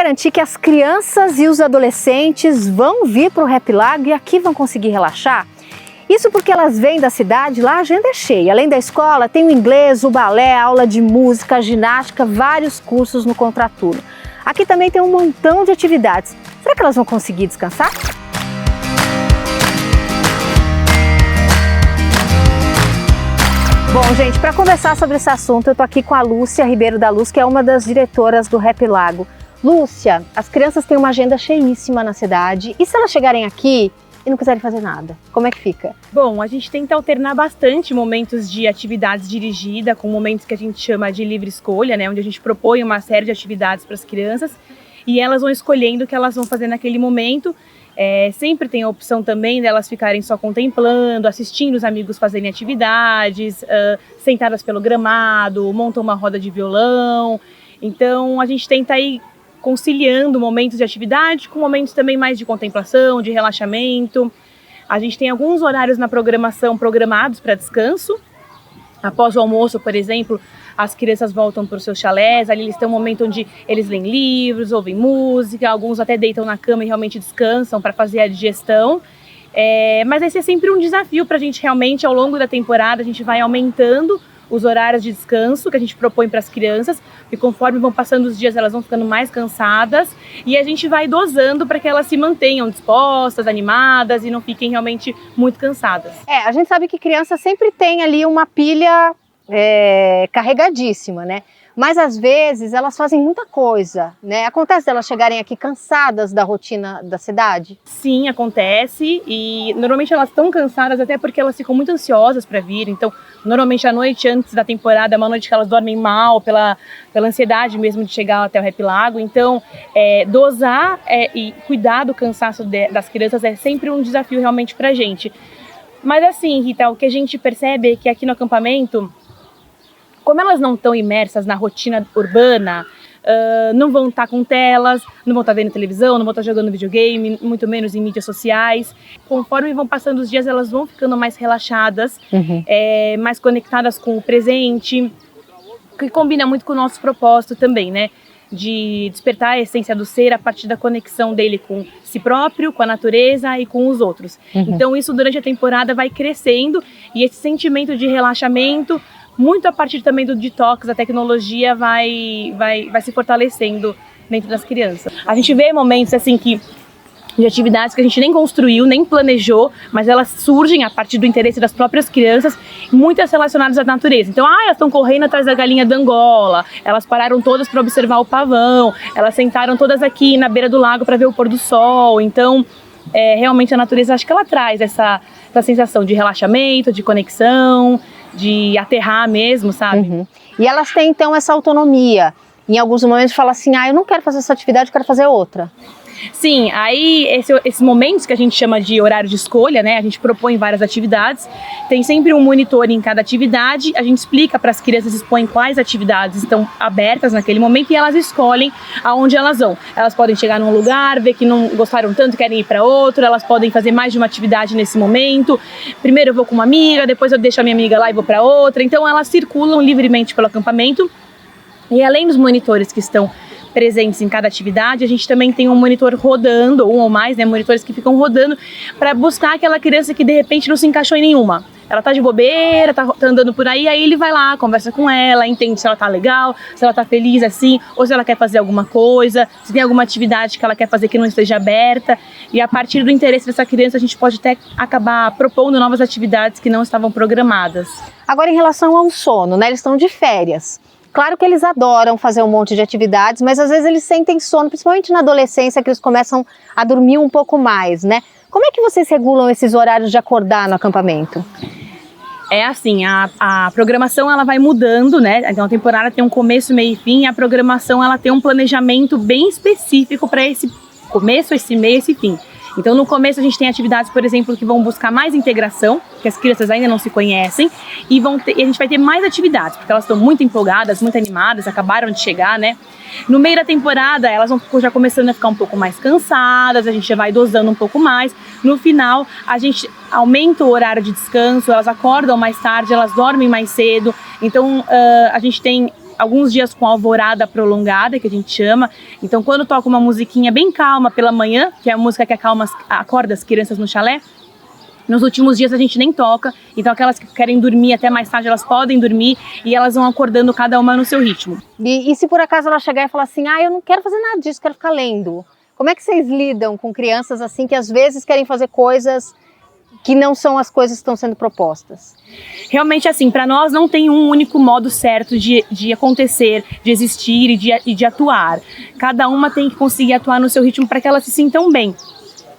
garantir que as crianças e os adolescentes vão vir para o Happy Lago e aqui vão conseguir relaxar? Isso porque elas vêm da cidade, lá a agenda é cheia. Além da escola, tem o inglês, o balé, a aula de música, a ginástica, vários cursos no contraturno. Aqui também tem um montão de atividades. Será que elas vão conseguir descansar? Bom, gente, para conversar sobre esse assunto, eu tô aqui com a Lúcia Ribeiro da Luz, que é uma das diretoras do Happy Lago. Lúcia, as crianças têm uma agenda cheíssima na cidade. E se elas chegarem aqui e não quiserem fazer nada, como é que fica? Bom, a gente tenta alternar bastante momentos de atividades dirigidas com momentos que a gente chama de livre escolha, né? Onde a gente propõe uma série de atividades para as crianças e elas vão escolhendo o que elas vão fazer naquele momento. Sempre tem a opção também delas ficarem só contemplando, assistindo os amigos fazerem atividades, sentadas pelo gramado, montam uma roda de violão. Então a gente tenta ir conciliando momentos de atividade com momentos também mais de contemplação, de relaxamento. A gente tem alguns horários na programação programados para descanso. Após o almoço, por exemplo, as crianças voltam para os seus chalés, ali eles têm um momento onde eles leem livros, ouvem música, alguns até deitam na cama e realmente descansam para fazer a digestão. Mas esse é sempre um desafio para a gente realmente, ao longo da temporada, a gente vai aumentando os horários de descanso que a gente propõe para as crianças, e conforme vão passando os dias elas vão ficando mais cansadas e a gente vai dosando para que elas se mantenham dispostas, animadas e não fiquem realmente muito cansadas. A gente sabe que criança sempre tem ali uma pilha carregadíssima, né? Mas às vezes elas fazem muita coisa, né? Acontece delas chegarem aqui cansadas da rotina da cidade? Sim, acontece, e normalmente elas estão cansadas até porque elas ficam muito ansiosas para vir. Então, normalmente a noite antes da temporada é uma noite que elas dormem mal pela ansiedade mesmo de chegar até o Happy Lago. Então, dosar e cuidar do cansaço das crianças é sempre um desafio realmente pra gente. Mas assim, Rita, o que a gente percebe é que aqui no acampamento, como elas não estão imersas na rotina urbana, não vão estar com telas, não vão estar vendo televisão, não vão estar jogando videogame, muito menos em mídias sociais. Conforme vão passando os dias, elas vão ficando mais relaxadas, mais conectadas com o presente, que combina muito com o nosso propósito também, né? De despertar a essência do ser a partir da conexão dele com si próprio, com a natureza e com os outros. Então isso durante a temporada vai crescendo e esse sentimento de relaxamento, muito a partir também do detox, a tecnologia vai se fortalecendo dentro das crianças. A gente vê momentos assim de atividades que a gente nem construiu, nem planejou, mas elas surgem a partir do interesse das próprias crianças, muitas relacionadas à natureza. Então, elas estão correndo atrás da galinha da Angola, elas pararam todas para observar o pavão, elas sentaram todas aqui na beira do lago para ver o pôr do sol. Então, realmente a natureza, acho que ela traz essa sensação de relaxamento, de conexão, de aterrar mesmo, sabe? E elas têm então essa autonomia. Em alguns momentos fala assim, eu não quero fazer essa atividade, eu quero fazer outra. Sim, aí esses momentos que a gente chama de horário de escolha, né? A gente propõe várias atividades, tem sempre um monitor em cada atividade, a gente explica para as crianças, expõe quais atividades estão abertas naquele momento e elas escolhem aonde elas vão. Elas podem chegar num lugar, ver que não gostaram tanto, querem ir para outro, elas podem fazer mais de uma atividade nesse momento. Primeiro eu vou com uma amiga, depois eu deixo a minha amiga lá e vou para outra. Então elas circulam livremente pelo acampamento e além dos monitores que estão presentes em cada atividade, a gente também tem um monitor rodando, um ou mais, né, monitores que ficam rodando para buscar aquela criança que de repente não se encaixou em nenhuma. Ela tá de bobeira, tá andando por aí ele vai lá, conversa com ela, entende se ela tá legal, se ela tá feliz assim, ou se ela quer fazer alguma coisa, se tem alguma atividade que ela quer fazer que não esteja aberta, e a partir do interesse dessa criança a gente pode até acabar propondo novas atividades que não estavam programadas. Agora em relação ao sono, né, eles estão de férias. Claro que eles adoram fazer um monte de atividades, mas às vezes eles sentem sono, principalmente na adolescência, que eles começam a dormir um pouco mais, né? Como é que vocês regulam esses horários de acordar no acampamento? É assim, a programação ela vai mudando, né? Então a temporada tem um começo, meio e fim, e a programação ela tem um planejamento bem específico para esse começo, esse meio e esse fim. Então no começo a gente tem atividades, por exemplo, que vão buscar mais integração, que as crianças ainda não se conhecem, e a gente vai ter mais atividades, porque elas estão muito empolgadas, muito animadas, acabaram de chegar, né? No meio da temporada elas vão já começando a ficar um pouco mais cansadas, a gente já vai dosando um pouco mais. No final a gente aumenta o horário de descanso, elas acordam mais tarde, elas dormem mais cedo. Então a gente tem alguns dias com alvorada prolongada, que a gente chama. Então, quando toca uma musiquinha bem calma pela manhã, que é a música que acorda as crianças no chalé, nos últimos dias a gente nem toca. Então, aquelas que querem dormir até mais tarde, elas podem dormir e elas vão acordando cada uma no seu ritmo. E se por acaso ela chegar e falar assim, eu não quero fazer nada disso, quero ficar lendo. Como é que vocês lidam com crianças assim que às vezes querem fazer coisas que não são as coisas que estão sendo propostas? Realmente, assim, para nós não tem um único modo certo de acontecer, de existir e de atuar. Cada uma tem que conseguir atuar no seu ritmo para que elas se sintam bem.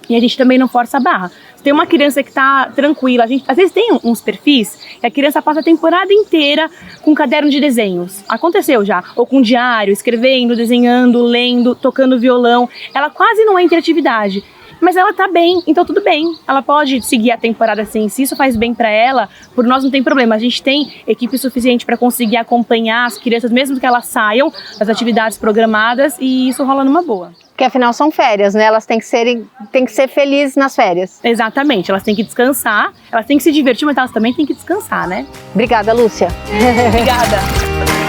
E a gente também não força a barra. Tem uma criança que está tranquila, a gente às vezes tem uns perfis que a criança passa a temporada inteira com um caderno de desenhos. Aconteceu já. Ou com diário, escrevendo, desenhando, lendo, tocando violão. Ela quase não é interatividade. Mas ela tá bem, então tudo bem. Ela pode seguir a temporada assim. Se isso faz bem para ela, por nós não tem problema. A gente tem equipe suficiente para conseguir acompanhar as crianças, mesmo que elas saiam das atividades programadas, e isso rola numa boa. Porque afinal são férias, né? Elas têm que ser felizes nas férias. Exatamente, elas têm que descansar, elas têm que se divertir, mas elas também têm que descansar, né? Obrigada, Lúcia. Obrigada.